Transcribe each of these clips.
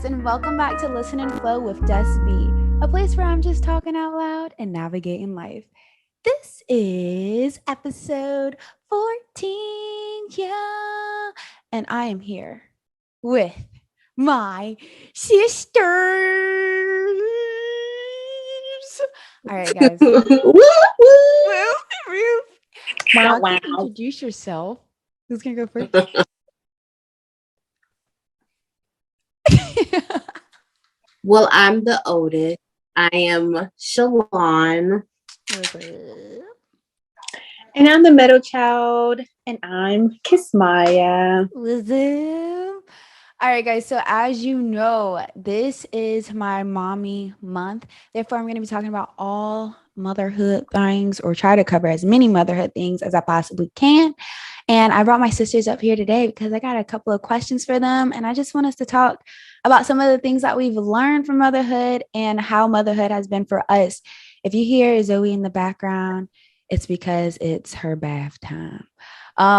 and welcome back to Listen and Flow with Des B, a place where I'm just talking out loud and navigating life. This is episode 14, yeah, and I am here with my sisters. All right, guys. Woo, woo. Y'all Wow, can introduce yourself. Who's gonna go first? Well, I'm the oldest. I am Shalon. And I'm the middle child, and I'm Kismaya. All right, guys. So as you know, this is my mommy month. Therefore, I'm going to be talking about all motherhood things, or try to cover as many motherhood things as I possibly can. And I brought my sisters up here today because I got a couple of questions for them. And I just want us to talk about some of the things that we've learned from motherhood and how motherhood has been for us. If you hear Zoe in the background, it's because it's her bath time.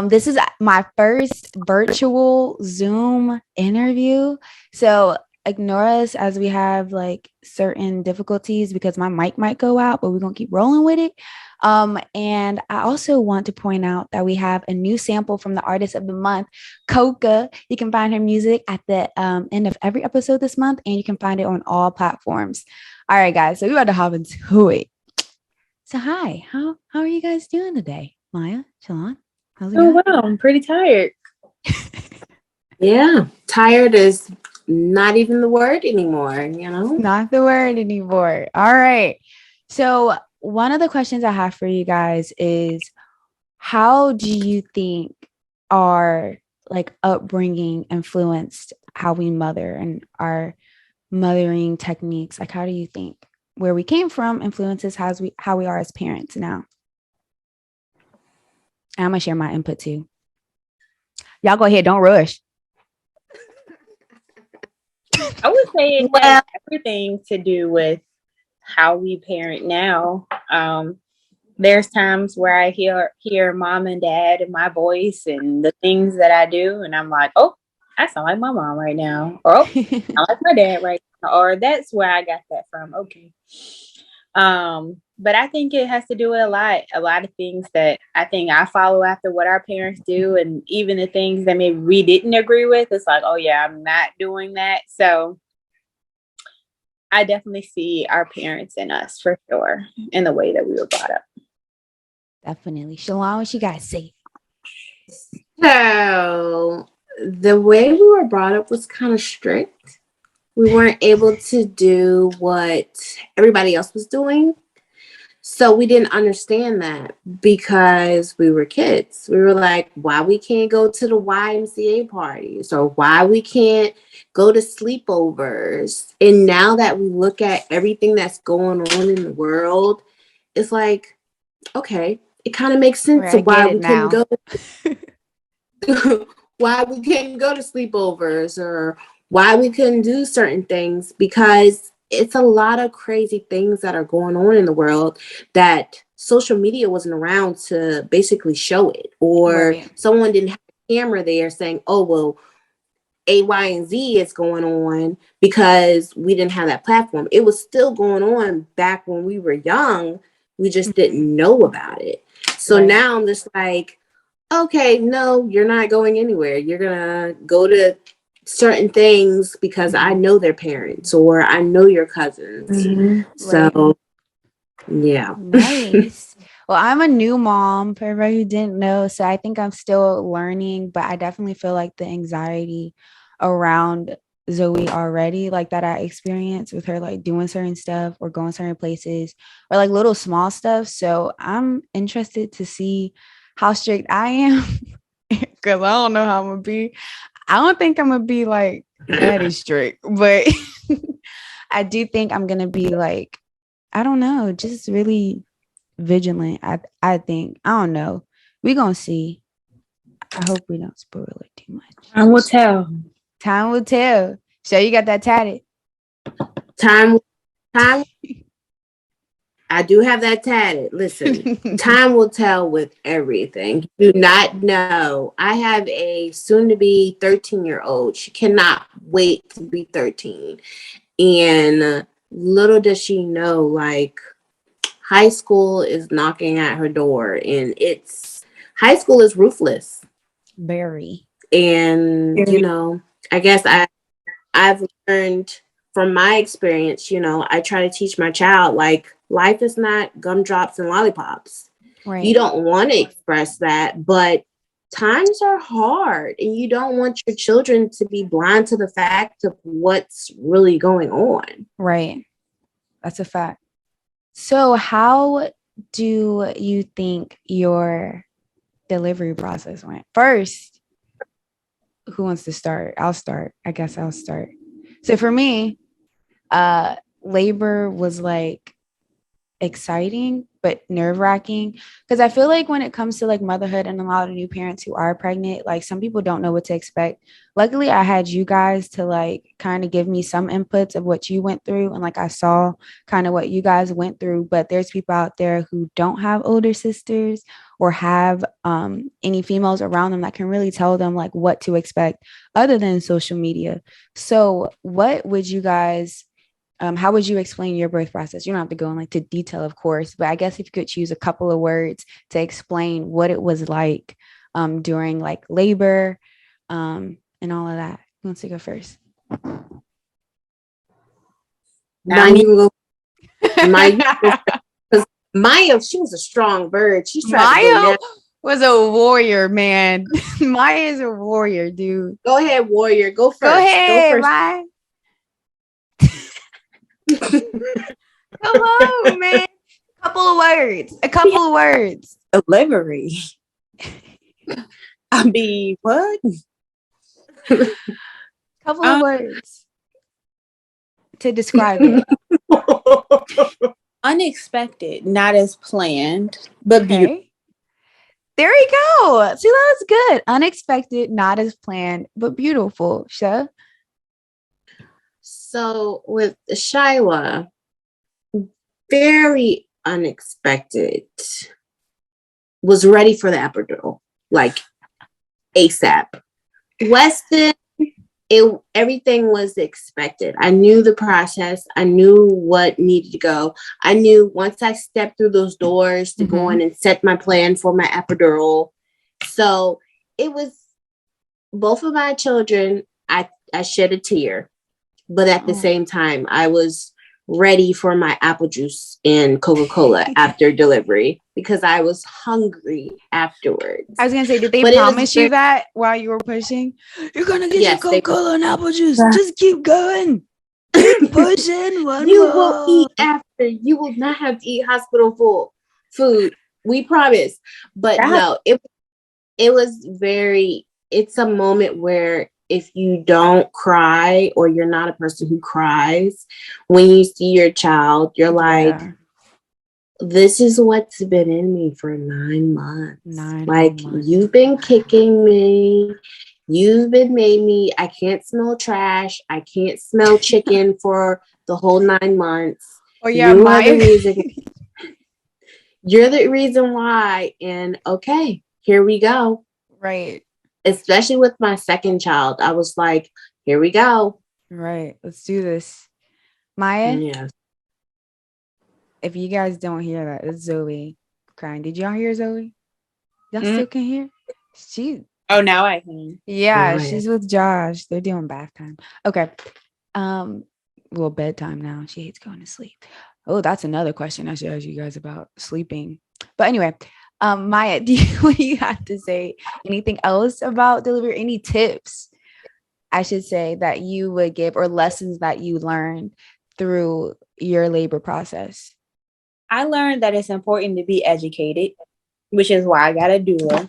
This is my first virtual Zoom interview. So ignore us as we have like certain difficulties because my mic might go out, but we're going to keep rolling with it. And I also want to point out that we have a new sample from the artist of the month, Koka. You can find her music at the end of every episode this month, and you can find it on all platforms. All right, guys. So we're about to hop into it. So hi, how are you guys doing today? Maya, Shalon, how's it going? Oh, wow. I'm pretty tired. Yeah, tired is not even the word anymore, Not the word anymore. All right. So one of the questions I have for you guys is, how do you think our like upbringing influenced how we mother and our mothering techniques? Like, how do you think where we came from influences how we are as parents now? And I'm gonna share my input too. Y'all go ahead, don't rush. I would say it has everything to do with how we parent now. There's times where I hear mom and dad in my voice and the things that I do, and I'm like, oh, I sound like my mom right now. Or, oh, I sound like my dad right now. Or that's where I got that from. Okay. But I think it has to do with a lot of things that I think I follow after what our parents do. And even the things that maybe we didn't agree with, it's like, oh yeah, I'm not doing that. So I definitely see our parents in us for sure in the way that we were brought up. Definitely. Shalon, what you guys say? So the way we were brought up was kind of strict. We weren't able to do what everybody else was doing. So we didn't understand that because we were kids. We were like, why we can't go to the YMCA parties, or why we can't go to sleepovers. And now that we look at everything that's going on in the world, it's like, okay, it kind of makes sense of why we couldn't go. Why we couldn't go to sleepovers, or why we couldn't do certain things, because it's a lot of crazy things that are going on in the world that social media wasn't around to basically show it, or someone didn't have a camera there saying, oh, well, A, Y, and Z is going on, because we didn't have that platform. It was still going on back when we were young. We just didn't know about it. So now I'm just like, okay, no, you're not going anywhere. You're going to go to certain things because I know their parents, or I know your cousins. Mm-hmm. So, yeah. Nice. Well, I'm a new mom, for everybody who didn't know. So I think I'm still learning, but I definitely feel like the anxiety around Zoe already, like that I experienced with her, like doing certain stuff or going certain places, or like little small stuff. So I'm interested to see how strict I am, because I don't know how I'm gonna be. I don't think I'm gonna be like that is strict, but I do think I'm gonna be like, I don't know, just really vigilant. I think, I don't know. We're gonna see. I hope we don't spoil it too much. Time will tell. Time will tell. So you got that tatted? Time. I do have that tatted. Listen, time will tell with everything. You do not know. I have a soon to be 13-year-old. She cannot wait to be 13. And little does she know, like, high school is knocking at her door, and high school is ruthless. Very. And, I guess I've learned from my experience, I try to teach my child, like, life is not gumdrops and lollipops. Right. You don't want to express that, but times are hard, and you don't want your children to be blind to the fact of what's really going on. Right. That's a fact. So how do you think your delivery process went? First, who wants to start? I'll start. I guess I'll start. So for me, labor was like exciting but nerve-wracking, because I feel like when it comes to like motherhood and a lot of new parents who are pregnant, like some people don't know what to expect. Luckily, I had you guys to like kind of give me some inputs of what you went through, and like I saw kind of what you guys went through. But there's people out there who don't have older sisters or have any females around them that can really tell them like what to expect other than social media. So what would you guys how would you explain your birth process? You don't have to go into detail, of course, but I guess if you could choose a couple of words to explain what it was like during like labor and all of that. Who wants to go first? Maya, Maya, she was a strong bird. She's trying to Maya was a warrior, man. Maya is a warrior, dude. Go ahead, warrior. Go first. Go ahead, Maya. Come on, man. A couple of words. Delivery. I mean, what? Couple of words to describe it. Unexpected, not as planned, but beautiful. There we go. See, that's good. Unexpected, not as planned, but beautiful. Sha? So with Shyla, very unexpected. Was ready for the epidural, like ASAP. Weston, everything was expected. I knew the process. I knew what needed to go. I knew once I stepped through those doors to go in and set my plan for my epidural. So it was both of my children. I shed a tear. But at the same time, I was ready for my apple juice and Coca-Cola after delivery because I was hungry afterwards. I was going to say, did they promise you that while you were pushing? You're going to get your Coca-Cola and apple juice. Just keep going. Keep pushing. You will eat after. You will not have to eat hospital food. We promise. But no, it was it's a moment where if you don't cry or you're not a person who cries, when you see your child, you're like, this is what's been in me for 9 months. You've been kicking me. You've been made me. I can't smell trash. I can't smell chicken for the whole 9 months. Oh, yeah, you're the reason why. And okay, here we go. Right. Especially with my second child, I was like, here we go. Right. Let's do this. Maya? Yes. If you guys don't hear that, it's Zoe crying. Did y'all hear Zoe? Y'all still can hear? Oh, now I can. Yeah, she's with Josh. They're doing bath time. Okay. Well, bedtime now. She hates going to sleep. Oh, that's another question I should ask you guys about sleeping. But anyway, Maya, what do you have to say? Anything else about delivery? Any tips, I should say, that you would give or lessons that you learned through your labor process? I learned that it's important to be educated, which is why I got a doula.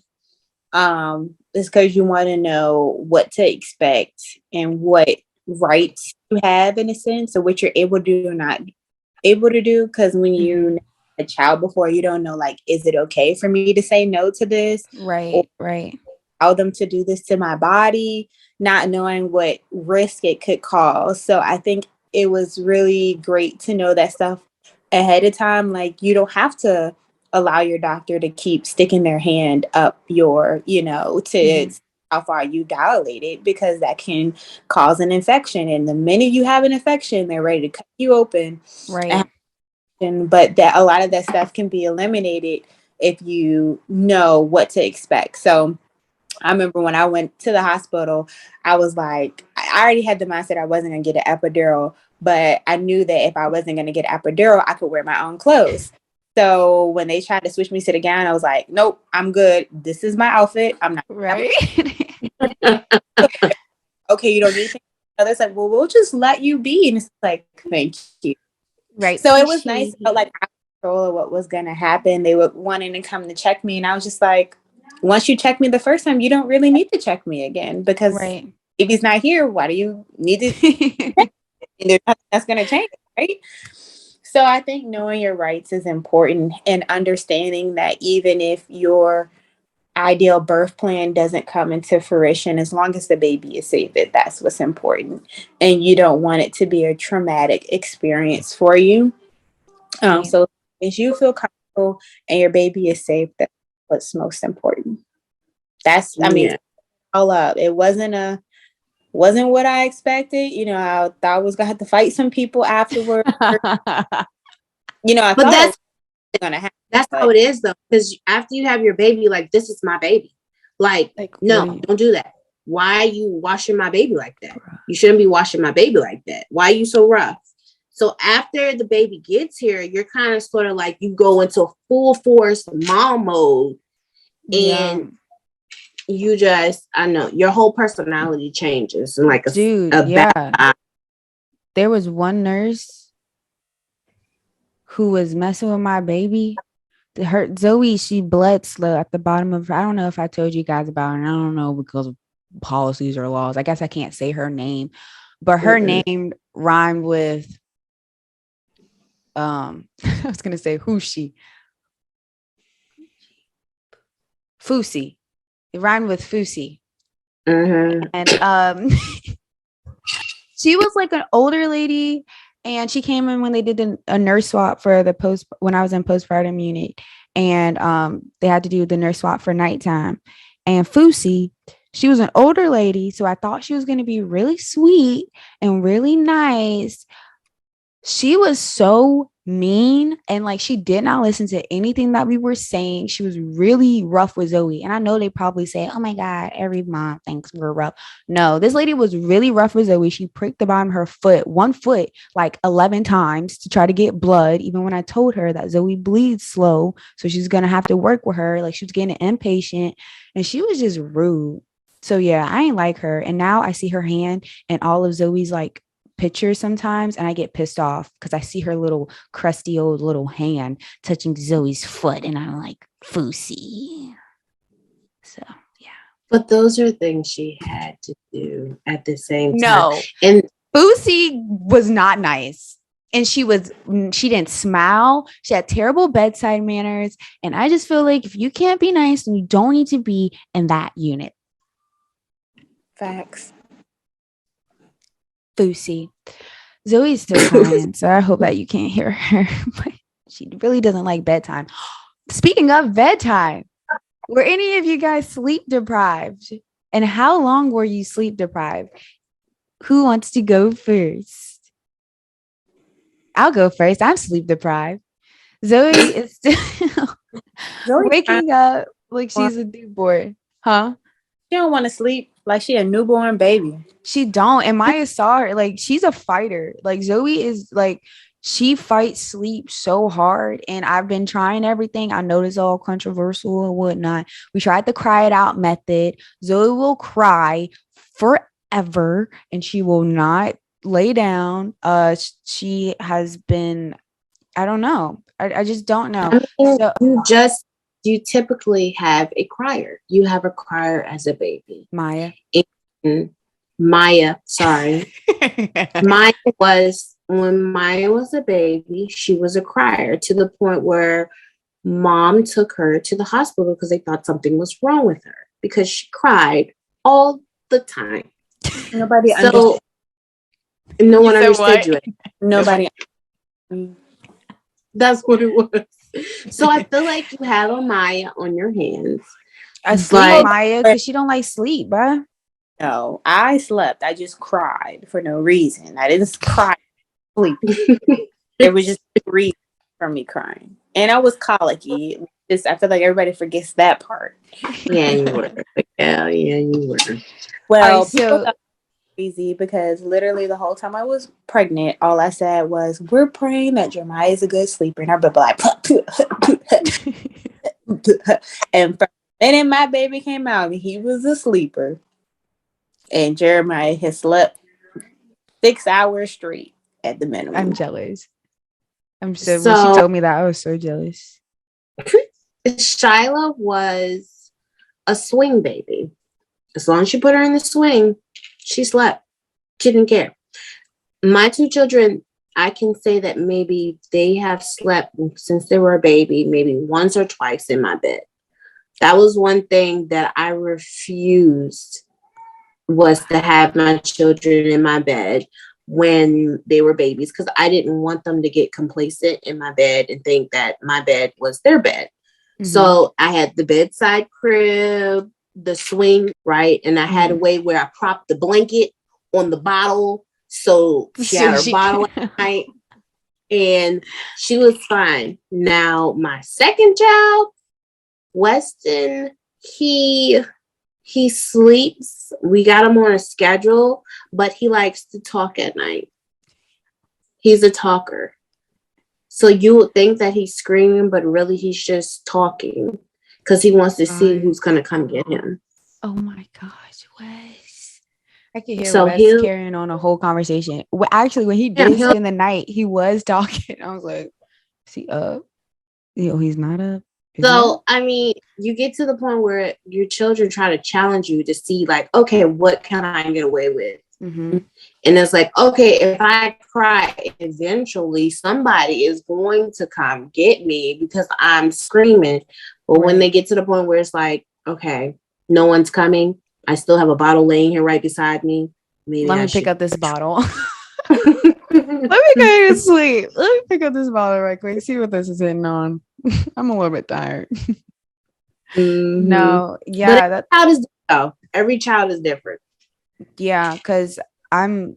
It's because you want to know what to expect and what rights you have, in a sense, or what you're able to do or not able to do. Because when you a child before, you don't know, like, is it okay for me to say no to this? Right. Allow them to do this to my body, not knowing what risk it could cause. So I think it was really great to know that stuff ahead of time, like you don't have to allow your doctor to keep sticking their hand up your, to how far you dilate it, because that can cause an infection. And the minute you have an infection, they're ready to cut you open. Right. But that a lot of that stuff can be eliminated if you know what to expect. So I remember when I went to the hospital, I was like, I already had the mindset I wasn't going to get an epidural, but I knew that if I wasn't going to get an epidural, I could wear my own clothes. So when they tried to switch me to the gown, I was like, nope, I'm good. This is my outfit. I'm not. Right. Okay, you don't need anything. Others like, well, we'll just let you be. And it's like, thank you. Right. So it was nice. Felt like I had control of what was going to happen. They were wanting to come to check me. And I was just like, once you check me the first time, you don't really need to check me again, because Right. if he's not here, why do you need to? And there's nothing that's going to change, right? So I think knowing your rights is important, and understanding that even if your ideal birth plan doesn't come into fruition, as long as the baby is safe, that's what's important. And you don't want it to be a traumatic experience for you. Right. So as you feel comfortable and your baby is safe, that's what's most important. That's, I mean, all up. It wasn't what I expected. I thought I was gonna have to fight some people afterward. I But thought that's it was gonna happen. That's how it is, though. Because after you have your baby, like, this is my baby. Like no, don't do that. Why are you washing my baby like that? You shouldn't be washing my baby like that. Why are you so rough? So after the baby gets here, you're kind of sort of like, you go into full force mom mode, and you just, I know, your whole personality changes. And like there was one nurse who was messing with my baby. Her Zoe, she bled slow at the bottom of. I don't know if I told you guys about her. I don't know, because of policies or laws. I guess I can't say her name, but her name rhymed with I was gonna say Hushi. Fusi. It rhymed with Fusi. And she was like an older lady, and she came in when they did a nurse swap for when I was in postpartum unit, and they had to do the nurse swap for nighttime. And Fusi, she was an older lady, so I thought she was going to be really sweet and really nice. She was so mean, and like, she did not listen to anything that we were saying. She was really rough with Zoe. And I know they probably say, oh my God, every mom thinks we're rough. No, this lady was really rough with Zoe. She pricked the bottom of her foot, one foot, like 11 times to try to get blood, even when I told her that Zoe bleeds slow, so she's gonna have to work with her. Like, she was getting impatient, and she was just rude. So yeah, I ain't like her. And now I see her hand and all of Zoe's like pictures sometimes, and I get pissed off because I see her little crusty old little hand touching Zoe's foot, and I'm like, Fousey. So yeah. But those are things she had to do at the same time. No, and Fousey was not nice. And she didn't smile. She had terrible bedside manners. And I just feel like if you can't be nice, then you don't need to be in that unit. Facts. Fousey. Zoe's still crying, so I hope that you can't hear her. But she really doesn't like bedtime. Speaking of bedtime, were any of you guys sleep deprived? And how long were you sleep deprived? Who wants to go first? I'll go first. I'm sleep deprived. Zoe is still waking up like she's a newborn. Huh? She don't want to sleep like she a newborn baby. She don't. And Maya saw her. Like, she's a fighter. Like, Zoe is like, she fights sleep so hard. And I've been trying everything. I know it's all controversial and whatnot. We tried the cry it out method. Zoe will cry forever and she will not lay down. She has been, I don't know. I just don't know. I mean, you typically have a crier. You have a crier as a baby. Maya, sorry. When Maya was a baby, she was a crier, to the point where mom took her to the hospital because they thought something was wrong with her because she cried all the time. Nobody No one understood you. Nobody. That's what it was. So I feel like you have a Maya on your hands. Asleep, But Maya, because she don't like sleep, bruh. No, I slept. I just cried for no reason. I didn't cry sleep. There was just a reason for me crying. And I was colicky. Just I feel like everybody forgets that part. yeah, you were. Yeah, you were. All right, Well, people so thought it was crazy because literally the whole time I was pregnant, all I said was, "We're praying that Jeremiah is a good sleeper." And I'd be like, and from the minute my baby came out, he was a sleeper. And Jeremiah has slept 6 hours straight at the I'm minimum. jealous. I'm so when she So told me that, I was so jealous. Shyla was a swing baby. As long as you put her in the swing, she slept. She didn't care. My two children, I can say that maybe they have slept since they were a baby, maybe once or twice in my bed. That was one thing that I refused, was to have my children in my bed when they were babies, because I didn't want them to get complacent in my bed and think that my bed was their bed. Mm-hmm. So I had the bedside crib, the swing, right? And I had a way where I propped the blanket on the bottle. So she had her bottle at night and she was fine. Now, my second child, Weston, he sleeps. We got him on a schedule, but he likes to talk at night. He's a talker. So you would think that he's screaming, but really he's just talking because he wants to see who's going to come get him. Oh my gosh, Wes. I could hear So Wes carrying on a whole conversation. Well, actually, when he did spend the night, he was talking. I was like, is he up? He's not up. So, I mean, you get to the point where your children try to challenge you to see, like, okay, what can I get away with? Mm-hmm. And it's like, okay, if I cry, eventually somebody is going to come get me because I'm screaming. But when they get to the point where it's like, okay, no one's coming, I still have a bottle laying here right beside me. Maybe let me pick up this bottle. Let me go to sleep. Let me pick up this bottle right quick. See what this is hitting on. I'm a little bit tired. Mm-hmm. No, yeah, but every child is different. Yeah, because I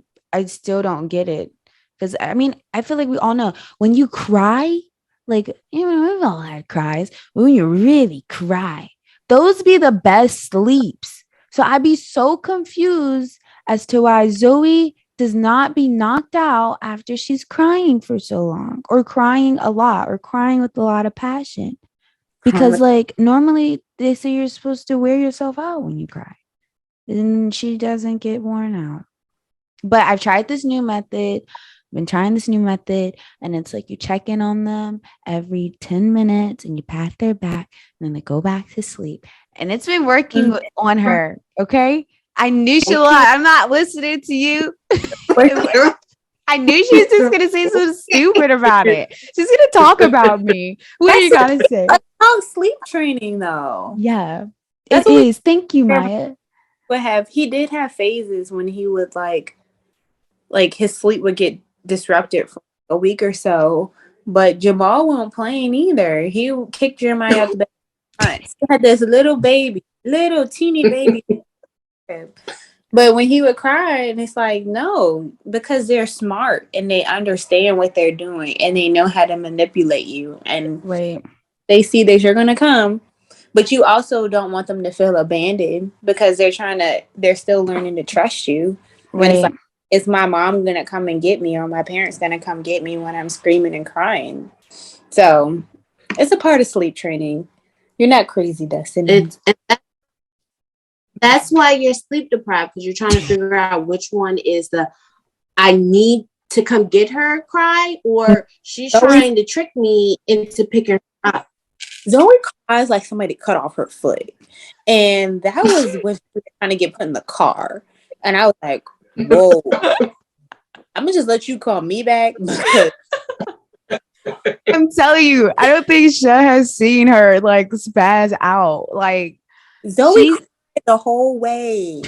still don't get it. Because I mean, I feel like we all know when you cry, like we've all had cries, but when you really cry, those be the best sleeps. So I'd be so confused as to why Zoe does not be knocked out after she's crying for so long, or crying a lot, or crying with a lot of passion. Because like normally they say you're supposed to wear yourself out when you cry, and she doesn't get worn out. But I've tried this new method. Been trying this new method, and it's like you check in on them every 10 minutes and you pat their back, and then they go back to sleep. And it's been working on her. Okay. I knew she lied. I'm not listening to you. I knew she was just gonna say something stupid about it. She's gonna talk about me. What are you gonna say? That's sleep training, though. Yeah, it is. Thank you, Maya. He did have phases when he would like his sleep would get disrupted for a week or so. But Jamal won't playing either. He kicked Jeremiah out the bed once. He had this little teeny baby. But when he would cry, and it's like, no, because they're smart and they understand what they're doing and they know how to manipulate you. And they see that you're going to come. But you also don't want them to feel abandoned because they're still learning to trust you. When it's like, is my mom going to come and get me, or my parents going to come get me when I'm screaming and crying? So it's a part of sleep training. You're not crazy, Destiny. That's why you're sleep deprived, because you're trying to figure out which one is the I need to come get her cry, or she's trying to trick me into picking her up. Zoe cries like somebody cut off her foot. And that was when she was trying to get put in the car. And I was like, whoa. I'm going to just let you call me back. Because I'm telling you, I don't think Sha has seen her like spaz out. Like Zoe cried the whole way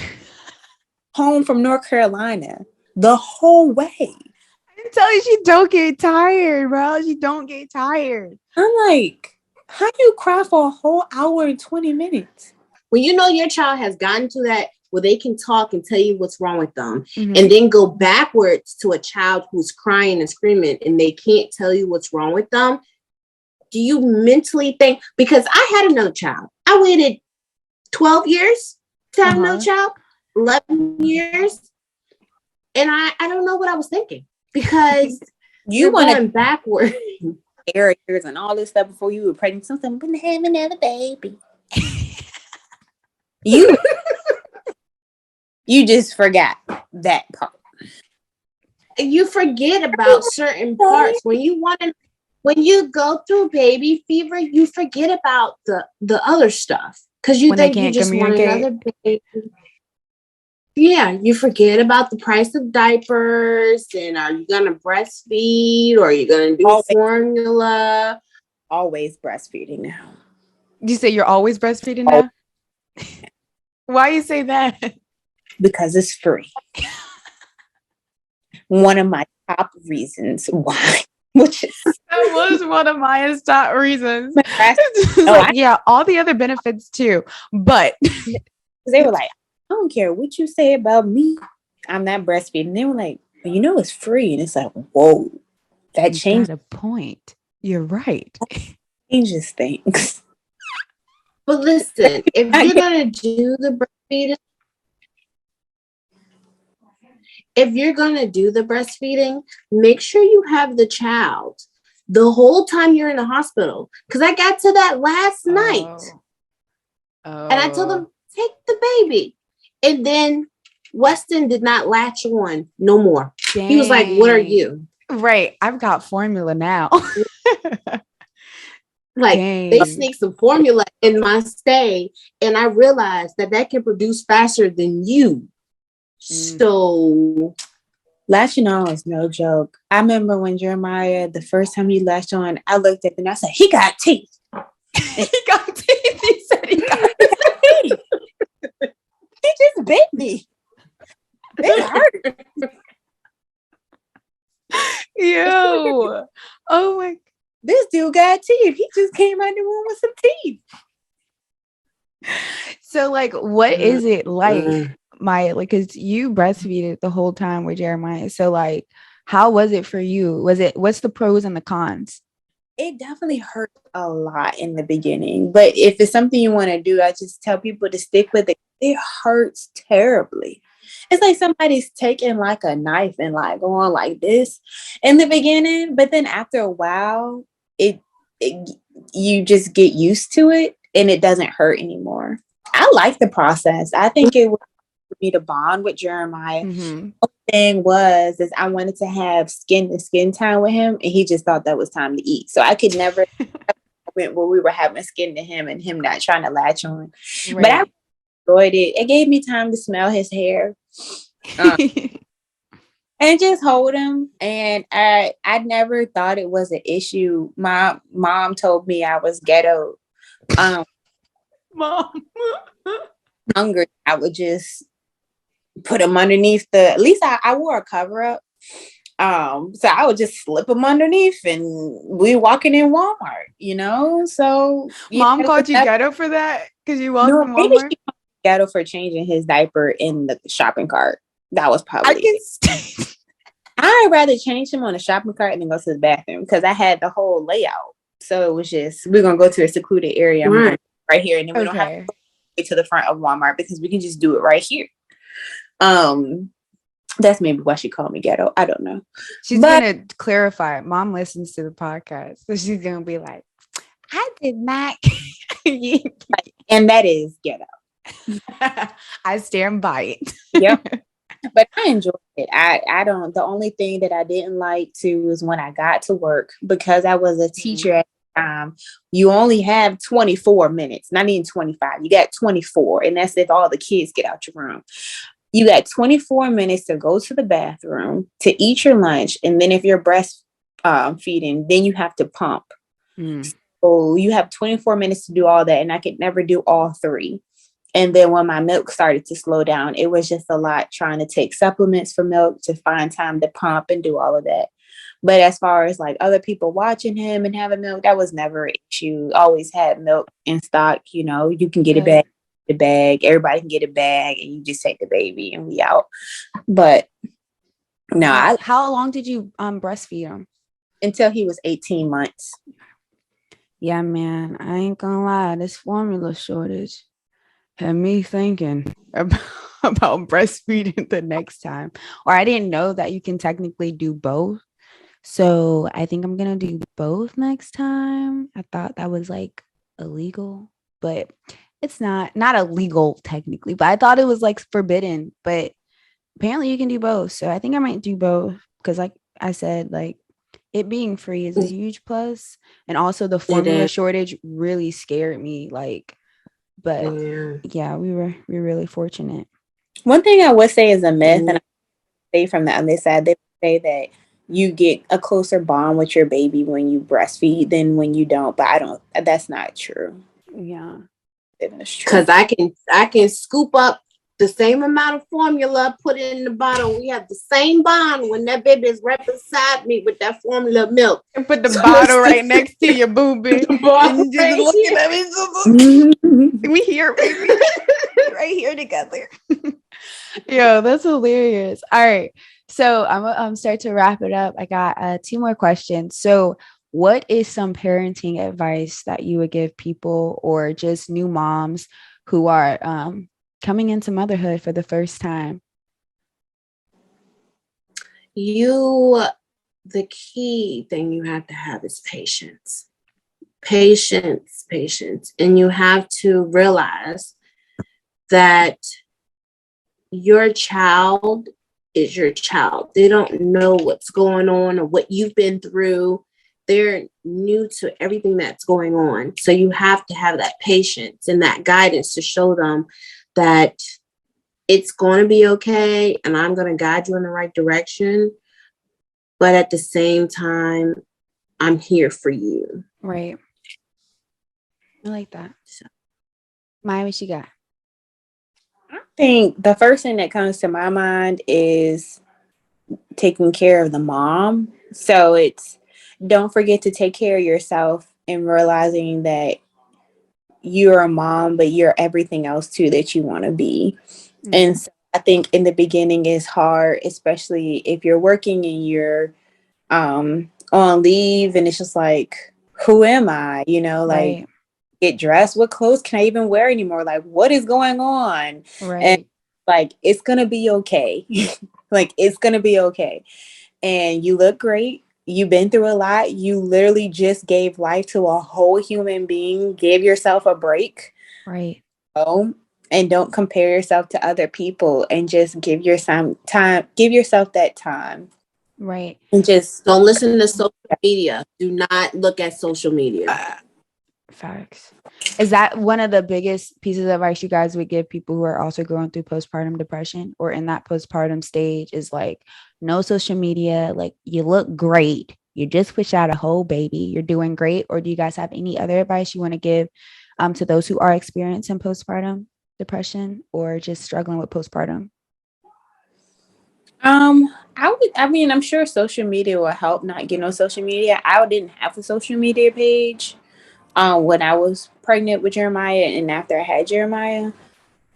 home from North Carolina. The whole way. tell you, she don't get tired, bro. She don't get tired. I'm like, how do you cry for a whole hour and 20 minutes? When you know your child has gotten to that where they can talk and tell you what's wrong with them, and then go backwards to a child who's crying and screaming and they can't tell you what's wrong with them, do you mentally think, because I had another child. I waited 12 years to have another child, 11 years. And I don't know what I was thinking, because you want going backward. Barriers and all this stuff before you were pregnant. Something, I'm going to have another baby. You just forgot that part. You forget about certain parts when you go through baby fever. You forget about the other stuff because you think you just want another baby. Yeah, you forget about the price of diapers, and are you gonna breastfeed, or are you gonna do formula? Always breastfeeding now. You say you're always breastfeeding now? Why you say that? Because it's free. One of my top reasons why. That was one of my top reasons. Yeah, all the other benefits too, but they were like, I don't care what you say about me, I'm not breastfeeding. They were like, well, you know, it's free, and it's like, whoa, that changed. A point. You're right. Changes things. But listen, if you're gonna do the breastfeeding, make sure you have the child the whole time you're in the hospital. Because I got to that last night, and I told them, take the baby, and then Weston did not latch on no more. Dang. He was like, "What are you?" Right, I've got formula now. Like, they sneak some formula in my stay, and I realized that can produce faster than you. So latching on is no joke. I remember when Jeremiah, the first time he latched on, I looked at him and I said, he got teeth. He got teeth. He said he got teeth. He just bit me. It hurt. Yo. Oh my. This dude got teeth. He just came out the room with some teeth. So, like, what is it like, Maya? Like, because you breastfeeded the whole time with Jeremiah. So, like, how was it for you? What's the pros and the cons? It definitely hurt a lot in the beginning. But if it's something you want to do, I just tell people to stick with it. It hurts terribly. It's like somebody's taking like a knife and like going like this in the beginning. But then after a while, you just get used to it and it doesn't hurt anymore. I like the process. I think it would be to bond with Jeremiah. The thing was I wanted to have skin to skin time with him, and he just thought that was time to eat. So I could never where we were having skin to him and him not trying to latch on. Right. But I enjoyed it. It gave me time to smell his hair. And just hold him. And I never thought it was an issue. My mom told me I was ghetto. Mom. Hungry, I would just put him underneath at least I wore a cover up. So I would just slip them underneath, and we walking in Walmart, So Mom called you ghetto for that because you walked in Walmart. Ghetto for changing his diaper in the shopping cart. That was probably. I'd rather change him on the shopping cart than go to the bathroom because I had the whole layout. So it was just we're gonna go to a secluded area right here, and then we don't have to go to the front of Walmart because we can just do it right here. That's maybe why she called me ghetto. I don't know. She's gonna clarify. Mom listens to the podcast, so she's gonna be like, "I did not," and that is ghetto. I stand by it. Yep. But I enjoyed it. I don't. The only thing that I didn't like too is when I got to work, because I was a teacher at the time. You only have 24 minutes, not even 25. You got 24, and that's if all the kids get out your room. You got 24 minutes to go to the bathroom, to eat your lunch, and then if you're breastfeeding, then you have to pump. So you have 24 minutes to do all that, and I could never do all three. And then when my milk started to slow down, it was just a lot trying to take supplements for milk to find time to pump and do all of that. But as far as like other people watching him and having milk, that was never an issue. Always had milk in stock. You know, you can get Good. the bag. Everybody can get a bag, and you just take the baby and we out. But no, How long did you breastfeed him? until he was 18 months. Yeah, man, I ain't gonna lie. This formula shortage had me thinking about breastfeeding the next time. Or I didn't know that you can technically do both. So I think I'm gonna do both next time. I thought that was like illegal, but it's not illegal technically, but I thought it was like forbidden. But apparently you can do both. So I think I might do both because like I said, like it being free is a huge plus. And also the formula shortage really scared me. Like, but yeah, we're really fortunate. One thing I would say is a myth, and I say from the other side, they say that you get a closer bond with your baby when you breastfeed than when you don't. But I don't. That's not true. Yeah, because I can scoop up the same amount of formula, put it in the bottle. We have the same bond when that baby is right beside me with that formula milk. And put the bottle right next to your booby. And just looking at it. We here, baby. Right here together. Yo, that's hilarious. All right. So I'm gonna start to wrap it up. I got 2 more questions. So what is some parenting advice that you would give people or just new moms who are coming into motherhood for the first time? The key thing you have to have is patience. Patience. And you have to realize that your child is your child. They don't know what's going on or what you've been through. They're new to everything that's going on. So you have to have that patience and that guidance to show them that it's going to be okay and I'm going to guide you in the right direction. But at the same time, I'm here for you. Right. I like that. So, Maya, what you got? I think the first thing that comes to my mind is taking care of the mom. So it's don't forget to take care of yourself and realizing that you're a mom, but you're everything else too that you want to be. Mm-hmm. And so I think in the beginning is hard, especially if you're working and you're on leave and it's just like, who am I? You know, like right. Get dressed. What clothes can I even wear anymore? Like, what is going on? Right. And like, it's going to be okay. Like, it's going to be okay. And you look great. You've been through a lot. You literally just gave life to a whole human being. Give yourself a break. Right. And don't compare yourself to other people and just give yourself time. Give yourself that time. Right. And just don't listen to social media. Do not look at social media. Facts. Is that one of the biggest pieces of advice you guys would give people who are also going through postpartum depression or in that postpartum stage is like no social media, like you look great. You just push out a whole baby. You're doing great. Or do you guys have any other advice you want to give to those who are experiencing postpartum depression or just struggling with postpartum? I'm sure social media will help not get on social media. I didn't have a social media page when I was pregnant with Jeremiah and after I had Jeremiah.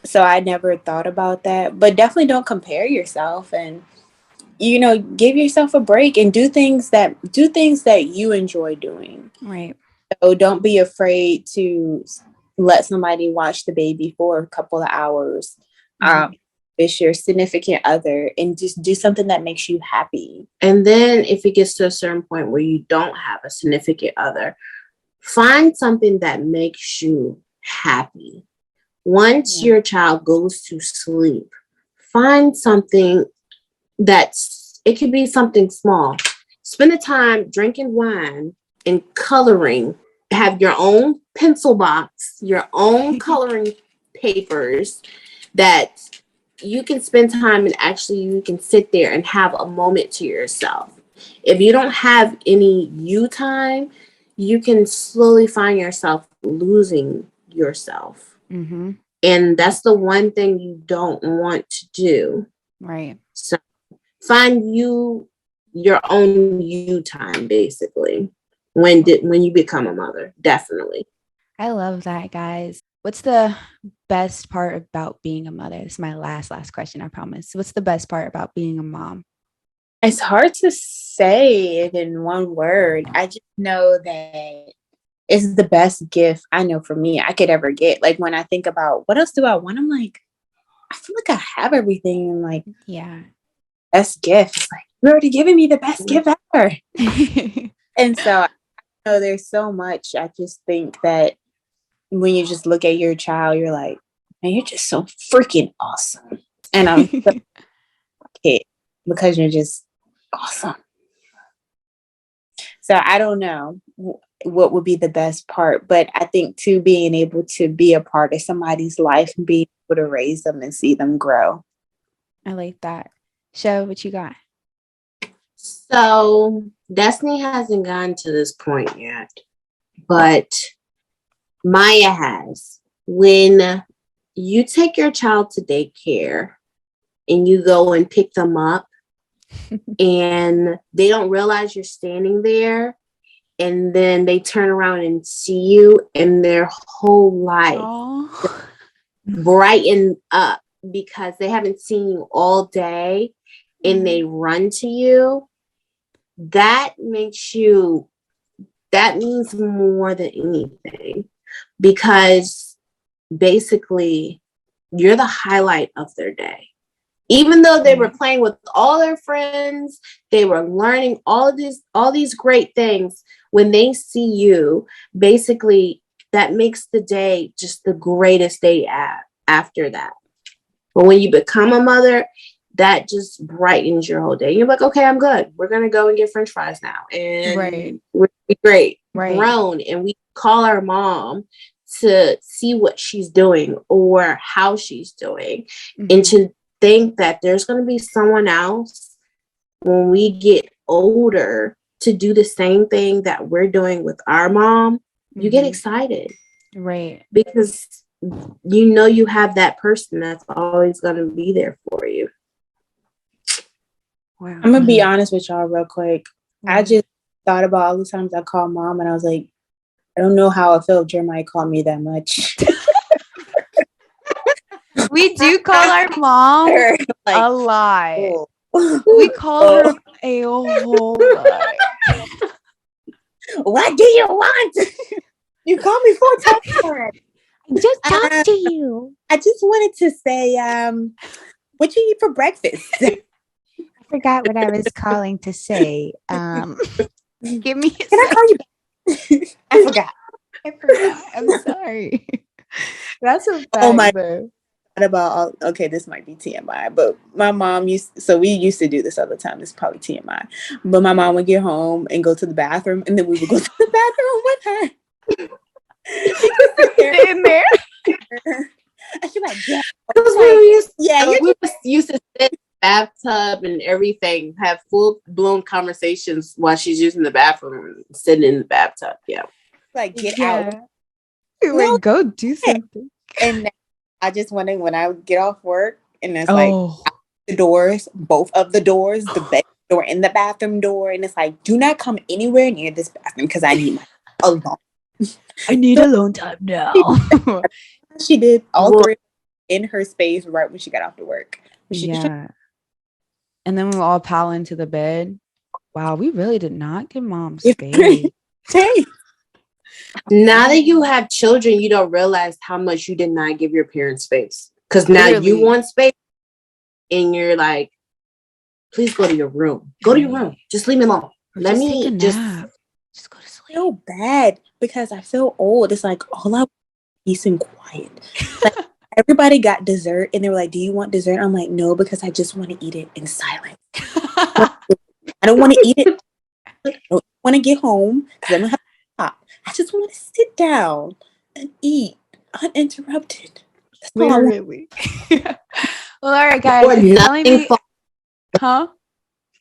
So I never thought about that. But definitely don't compare yourself and, give yourself a break and do things that you enjoy doing. Right. So don't be afraid to let somebody watch the baby for a couple of hours. Mm-hmm. It's your significant other and just do something that makes you happy. And then if it gets to a certain point where you don't have a significant other, find something that makes you happy. Once your child goes to sleep, find something it could be something small. Spend the time drinking wine and coloring. Have your own pencil box, your own coloring papers that you can spend time and actually you can sit there and have a moment to yourself. If you don't have any you time, you can slowly find yourself losing yourself. Mm-hmm. And that's the one thing you don't want to do. Right. So find you your own you time, basically, when you become a mother. Definitely. I love that, guys. What's the best part about being a mother? This is my last question, I promise. What's the best part about being a mom? It's hard to say it in one word. I just know that it's the best gift I know for me I could ever get. Like when I think about what else do I want, I'm like, I feel like I have everything. And like, yeah, best gift. It's like, you're already giving me the best gift ever. And so I know there's so much. I just think that when you just look at your child, you're like, man, you're just so freaking awesome. And I'm so kid because you're just awesome. So I don't know what would be the best part, but I think too, being able to be a part of somebody's life and being able to raise them and see them grow. I like that. Show what you got. So Destiny hasn't gotten to this point yet, but Maya has. When you take your child to daycare and you go and pick them up and they don't realize you're standing there, and then they turn around and see you, and their whole life brighten up because they haven't seen you all day, and they run to you. That means more than anything, because basically you're the highlight of their day. Even though they were playing with all their friends, they were learning all these great things. When they see you, basically that makes the day just the greatest day after that. But when you become a mother, that just brightens your whole day. You're like, okay, I'm good. We're going to go and get French fries now. And we're great. Grown. And we call our mom to see what she's doing or how she's doing. And to think that there's going to be someone else when we get older to do the same thing that we're doing with our mom, you get excited. Right. Because you have that person that's always going to be there for you. Wow. I'm going to be honest with y'all real quick. I just thought about all the times I called mom and I was like, I don't know how I felt Jeremiah called me that much. We do call our mom a lot. We call her a whole lot. What do you want? You called me 4 times. I just talked to you. I just wanted to say, what you eat for breakfast? I forgot what I was calling to say. Give me a Can I call you? I forgot. I'm sorry. That's a fact, oh my though. About okay, this might be TMI, but my mom we used to do this all the time. This is probably TMI, but my mom would get home and go to the bathroom, and then we would go to the bathroom with her. In there. And she's like, yeah, we used to sit in the bathtub and everything, have full blown conversations while she's using the bathroom, sitting in the bathtub. Yeah, like get out. Like, go do something. And I just wanted when I would get off work and it's like the doors, both of the doors, the bed door and the bathroom door. And it's like, do not come anywhere near this bathroom because I need my alone. I need alone time now. She did all 3 in her space right when she got off to work. And then we all pile into the bed. Wow, we really did not give mom space. Now that you have children, you don't realize how much you did not give your parents space. Because now you want space and you're like, please go to your room. Go to your room. Just leave me alone. Let me just go to sleep. I feel bad because I feel old. It's like all I want is peace and quiet. Like, everybody got dessert and they were like, do you want dessert? I'm like, no, because I just want to eat it in silence. I don't want to eat it. I don't want to get home because I don't have to stop. I just want to sit down and eat uninterrupted. That's all I want. Well, all right, guys. Huh?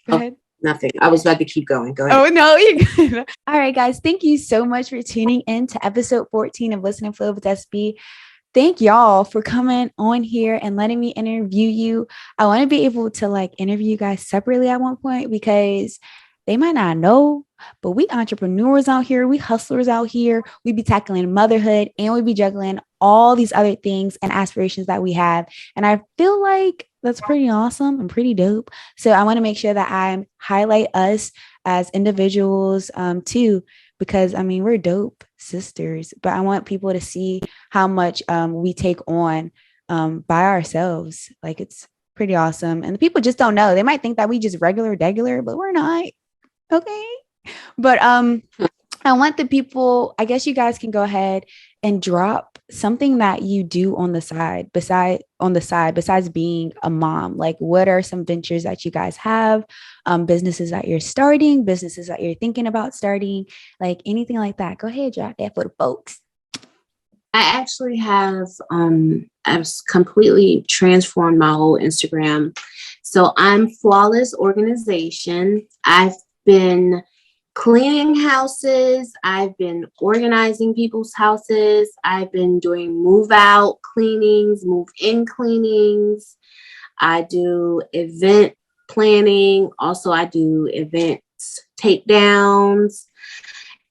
Go ahead. Nothing. I was about to keep going. Go ahead. Oh, no. You're good. All right, guys. Thank you so much for tuning in to episode 14 of Listen and Flow with SB. thank y'all for coming on here and letting me interview you. I want to be able to like interview you guys separately at one point because they might not know, but we entrepreneurs out here, we hustlers out here, we be tackling motherhood and we be juggling all these other things and aspirations that we have. And I feel like that's pretty awesome and pretty dope. So I want to make sure that I highlight us as individuals too, because I mean, we're dope sisters, but I want people to see how much we take on by ourselves. Like it's pretty awesome. And the people just don't know. They might think that we just regular, but we're not. Okay. But I want the people, I guess you guys can go ahead and drop something that you do on the side, besides being a mom. Like what are some ventures that you guys have, businesses that you're starting, businesses that you're thinking about starting, like anything like that. Go ahead, drop that for the folks. I actually have I've completely transformed my whole Instagram. So I'm Flawless Organization. I've been cleaning houses. I've been organizing people's houses. I've been doing move out cleanings, move in cleanings. I do event planning. Also, I do events takedowns.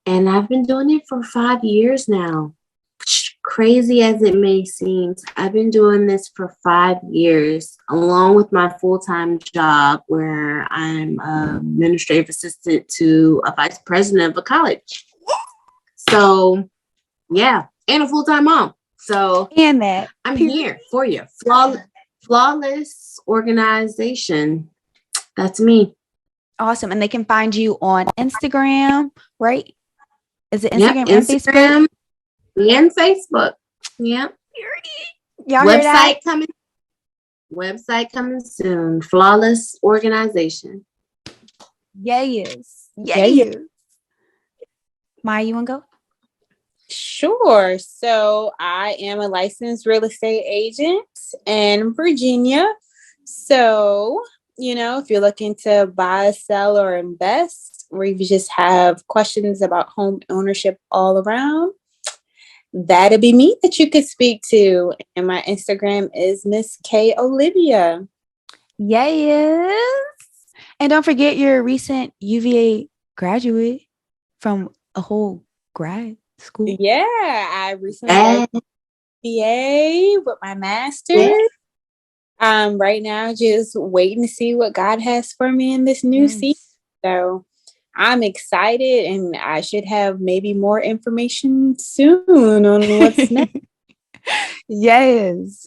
And I've been doing it for 5 years now. Crazy as it may seem, I've been doing this for 5 years, along with my full-time job where I'm an administrative assistant to a vice president of a college. So, yeah, and a full-time mom. So, and that I'm here for you. Flawless Organization. That's me. Awesome. And they can find you on Instagram, right? Is it Instagram Yep, and Instagram Facebook? And Facebook. Yep. Y'all hear that? Website coming soon. Flawless Organization. Yes. Maya, you want to go? Sure. So I am a licensed real estate agent in Virginia. So, if you're looking to buy, sell, or invest, or if you just have questions about home ownership all around, that'd be me that you could speak to. And my Instagram is Miss K Olivia. Yes. And don't forget your recent UVA graduate from a whole grad school. Yeah, I recently graduated UVA with my master's. Right now, just waiting to see what God has for me in this new season. So I'm excited, and I should have maybe more information soon on what's next. Yes.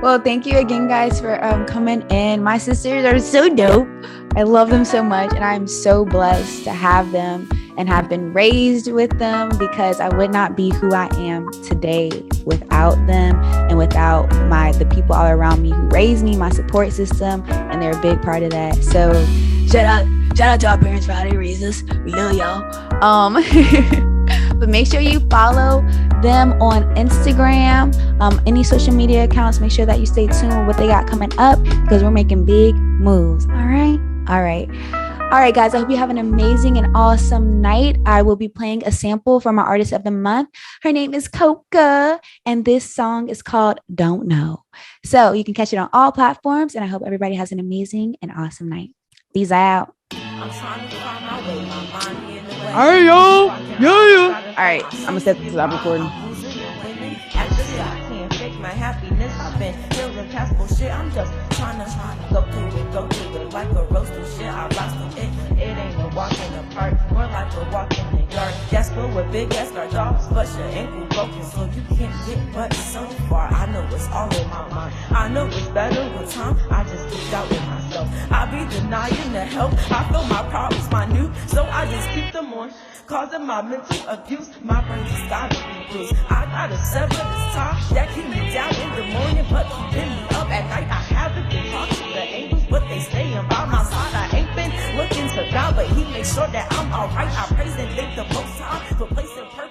Well, thank you again, guys, for coming in. My sisters are so dope. I love them so much, and I'm so blessed to have them and have been raised with them, because I would not be who I am today without them and without the people all around me who raised me, my support system, and they're a big part of that. So shout out to our parents for how they raised us. We love y'all. But make sure you follow them on Instagram, any social media accounts. Make sure that you stay tuned with what they got coming up, because we're making big moves. All right, guys. I hope you have an amazing and awesome night. I will be playing a sample from our artist of the month. Her name is Koka, and this song is called Don't Know. So you can catch it on all platforms, and I hope everybody has an amazing and awesome night. Peace out. I'm trying to find my way, my mind in the way. All right, y'all. Yeah. All right, I'm gonna set this up recording. Actually, I can't fake my happiness. I've been feeling past bullshit. I'm just trying to go through it like a roasted shit. I lost it. It ain't a walk in the park, more like a walk in the yard. Yes, but with big ass guard dogs, but your ankle broken, so you can't get but so far. I know it's all in my mind. I know it's better with time. I just keep doubting myself. I be denying the help. I feel my problems minute, so I just keep them on. Causing my mental abuse, my brain just gotta be bruised. I gotta sever this tie that keep me down in the morning, but keeping me up at night. I haven't been talking to the angels, but they staying by my side. I ain't been looking to God, but He makes sure that I'm alright. I praise and thank the Most High for placing purpose.